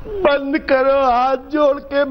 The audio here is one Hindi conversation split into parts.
बंद करो, हाथ जोड़ के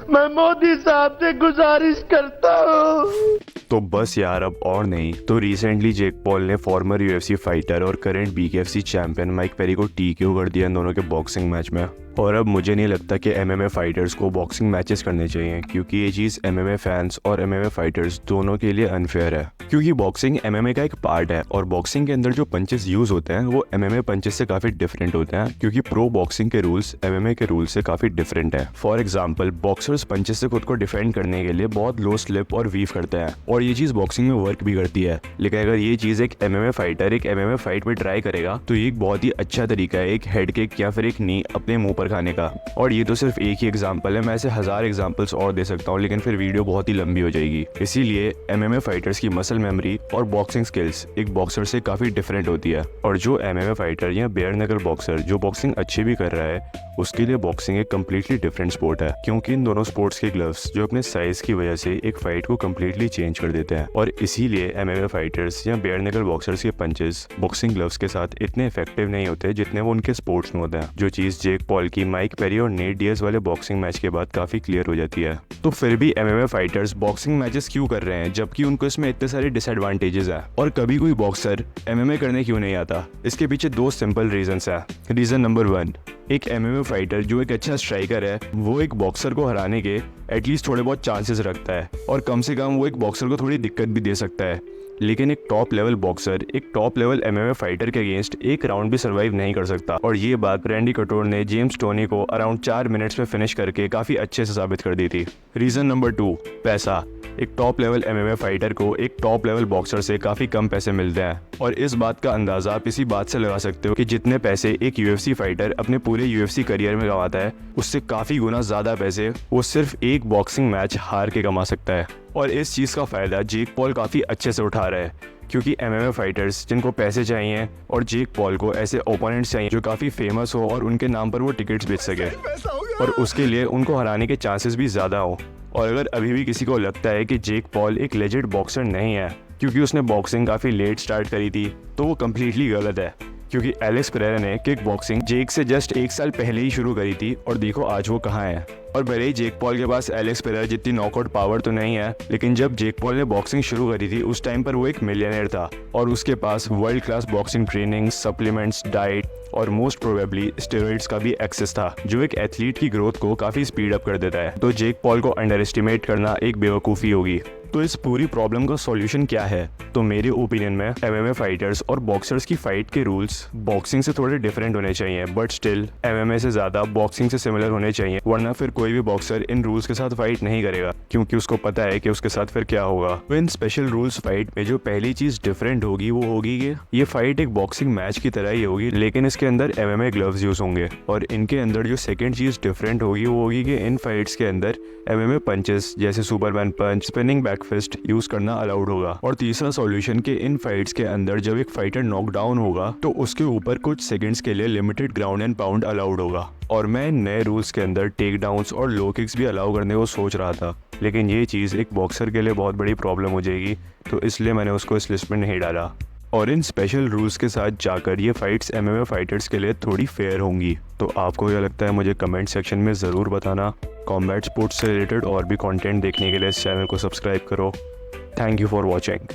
मैं मोदी साहब से गुजारिश करता हूँ। तो बस यार, अब और नहीं तो रिसेंटली जेक पॉल ने फॉर्मर यूएफसी फाइटर और करंट बीकेएफसी चैंपियन माइक पेरी को टीक्यू कर दिया इन दोनों के बॉक्सिंग मैच में। और अब मुझे नहीं लगता कि एमएमए फाइटर्स को बॉक्सिंग मैचेस करने चाहिए, क्योंकि ये चीज़ एमएमए फैंस और एमएमए फाइटर्स दोनों के लिए अनफेयर है। क्योंकि बॉक्सिंग एमएमए का एक पार्ट है और बॉक्सिंग के अंदर जो पंचेस यूज होते हैं वो एमएमए पंचेस से काफ़ी डिफरेंट होते हैं, क्योंकि प्रो बॉक्सिंग के रूल्स एमएमए के रूल्स से काफ़ी डिफरेंट है। फॉर एग्जाम्पल, बॉक्सर्स पंचेस से खुद को डिफेंड करने के लिए बहुत लो स्लिप और वीव करते हैं और ये चीज़ बॉक्सिंग में वर्क भी करती है। लेकिन अगर ये चीज़ एक एमएमए फाइटर एक एमएमए फाइट में ट्राई करेगा तो ये एक बहुत ही अच्छा तरीका है एक हेड किक या फिर एक नी अपने मुंह पर खाने का। और ये तो सिर्फ एक ही एग्जांपल है, मैं ऐसे 1000 एग्जांपल्स और दे सकता हूँ, लेकिन फिर वीडियो बहुत ही लंबी हो जाएगी। इसीलिए एमएमए फाइटर्स की मसल मेमोरी और बॉक्सिंग स्किल्स एक बॉक्सर से काफ़ी डिफरेंट होती है। और जो एमएमए फाइटर या बेयर नकल बॉक्सर जो बॉक्सिंग अच्छी भी कर रहा है, उसके लिए बॉक्सिंग एक कम्प्लीटली डिफरेंट स्पोर्ट है, क्योंकि इन दोनों स्पोर्ट्स के ग्लव्स जो अपने साइज की वजह से एक फाइट को कम्प्लीटली चेंज कर देते हैं। और इसीलिए एमएमए फाइटर्स या बेयर नकल बॉक्सर्स के पंचेस बॉक्सिंग ग्लव्स के साथ इतने इफेक्टिव नहीं होते जितने वो उनके स्पोर्ट्स में होते हैं, जो चीज़ जेक पॉल की माइक पेरी और नेट डियाज वाले बॉक्सिंग मैच के बाद काफी क्लियर हो जाती है। तो फिर भी एमएमए फाइटर्स बॉक्सिंग मैचेस क्यों कर रहे हैं जबकि उनको इसमें इतने सारे डिसएडवांटेजेस हैं? और कभी कोई बॉक्सर एमएमए करने क्यों नहीं आता? इसके पीछे दो सिंपल रीजंस हैं। रीजन नंबर 1, एक एमएमए फाइटर जो एक अच्छा स्ट्राइकर है वो एक बॉक्सर को हराने के एटलीस्ट थोड़े बहुत चांसेस रखता है और कम से कम वो एक बॉक्सर को थोड़ी दिक्कत भी दे सकता है। लेकिन एक टॉप लेवल बॉक्सर एक टॉप लेवल एमएमए फाइटर के अगेंस्ट एक राउंड भी सर्वाइव नहीं कर सकता। और ये बात रैंडी कटोर ने जेम्स टोनी को अराउंड 4 मिनट्स में फिनिश करके काफ़ी अच्छे से साबित कर दी थी। रीज़न नंबर 2, पैसा। एक टॉप लेवल एमएमए फाइटर को एक टॉप लेवल बॉक्सर से काफ़ी कम पैसे मिलते हैं और इस बात का अंदाज़ा आप इसी बात से लगा सकते हो कि जितने पैसे एक यूएफसी फाइटर अपने पूरे यूएफसी करियर में कमाता है उससे काफ़ी गुना ज़्यादा पैसे वो सिर्फ एक बॉक्सिंग मैच हार के कमा सकता है। और इस चीज़ का फ़ायदा जेक पॉल काफ़ी अच्छे से उठा रहा है, क्योंकि एमएमए फाइटर्स जिनको पैसे चाहिए और जेक पॉल को ऐसे ओपोनेंट्स चाहिए जो काफ़ी फेमस हो और उनके नाम पर वो टिकट्स बेच सके और उसके लिए उनको हराने के चांसेस भी ज़्यादा हो। और अगर अभी भी किसी को लगता है कि जेक पॉल एक लेजेंड बॉक्सर नहीं है क्योंकि उसने बॉक्सिंग काफ़ी लेट स्टार्ट करी थी, तो वो कम्प्लीटली गलत है। क्योंकि एलेक्स पेरेरा ने किक बॉक्सिंग जेक से जस्ट 1 साल पहले ही शुरू करी थी और देखो आज वो कहाँ है। और भले ही जेक पॉल के पास एलेक्स पेरेरा जितनी नॉकआउट पावर तो नहीं है, लेकिन जब जेक पॉल ने बॉक्सिंग शुरू करी थी उस टाइम पर वो एक मिलियनेयर था और उसके पास world class boxing training, supplements, diet और मोस्ट प्रोबेबली स्टेरॉइड्स का भी एक्सेस था, जो एक एथलीट की ग्रोथ को काफ़ी स्पीड अप कर देता है। तो जेक पॉल को अंडर एस्टिमेट करना एक बेवकूफ़ी होगी। तो इस पूरी प्रॉब्लम का सॉल्यूशन क्या है? तो मेरे ओपिनियन में एमएमए फाइटर्स और बॉक्सर्स की फाइट के रूल्स बॉक्सिंग से थोड़े डिफरेंट होने चाहिए, बट स्टिल एमएमए से ज़्यादा बॉक्सिंग से सिमिलर होने चाहिए, वरना फिर कोई भी बॉक्सर इन रूल्स के साथ फाइट नहीं करेगा, क्योंकि उसको पता है कि उसके साथ फिर क्या होगा। तो इन स्पेशल रूल्स फाइट में जो पहली चीज़ डिफरेंट होगी वो होगी कि ये फाइट एक बॉक्सिंग मैच की तरह ही होगी, लेकिन इसके अंदर एमएमए ग्लव्स यूज होंगे। और इनके अंदर जो सेकेंड चीज़ डिफरेंट होगी वो होगी कि इन फाइट्स के अंदर एमएमए पंचेस जैसे सुपरमैन पंच, स्पिनिंग बैक फिस्ट यूज करना अलाउड होगा। और तीसरा सॉल्यूशन के इन फाइट्स के अंदर जब एक फाइटर नॉकडाउन होगा तो उसके ऊपर कुछ सेकंड्स के लिए limited ground and pound allowed होगा। और मैं नए रूल्स के अंदर टेक डाउन्स और लो किक्स भी अलाउ करने को सोच रहा था, लेकिन ये चीज़ एक बॉक्सर के लिए बहुत बड़ी प्रॉब्लम हो जाएगी, तो इसलिए मैंने उसको इस लिस्ट में नहीं डाला। और इन स्पेशल रूल्स के साथ जाकर ये फाइट्स एमएमए फाइटर्स के लिए थोड़ी फेयर होंगी। तो आपको क्या लगता है मुझे कमेंट सेक्शन में ज़रूर बताना। कॉम्बैट स्पोर्ट्स से रिलेटेड और भी कंटेंट देखने के लिए इस चैनल को सब्सक्राइब करो। Thank you for watching.